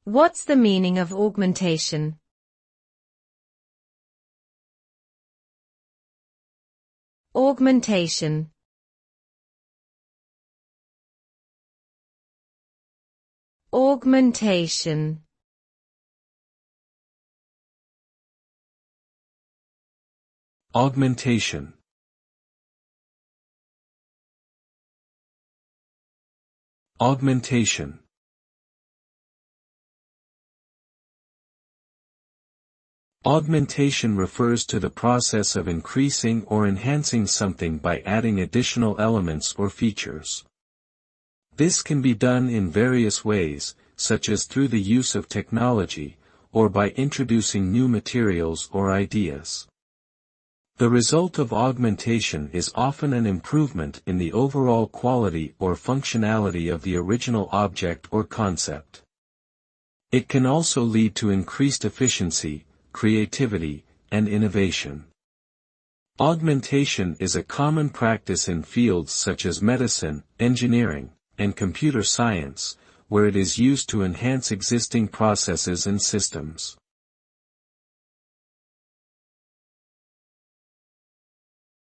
What's the meaning of augmentation? Augmentation. Augmentation. Augmentation. Augmentation. Augmentation refers to the process of increasing or enhancing something by adding additional elements or features. This can be done in various ways, such as through the use of technology, or by introducing new materials or ideas. The result of augmentation is often an improvement in the overall quality or functionality of the original object or concept. It can also lead to increased efficiency, creativity, and innovation. Augmentation is a common practice in fields such as medicine, engineering, and computer science, where it is used to enhance existing processes and systems.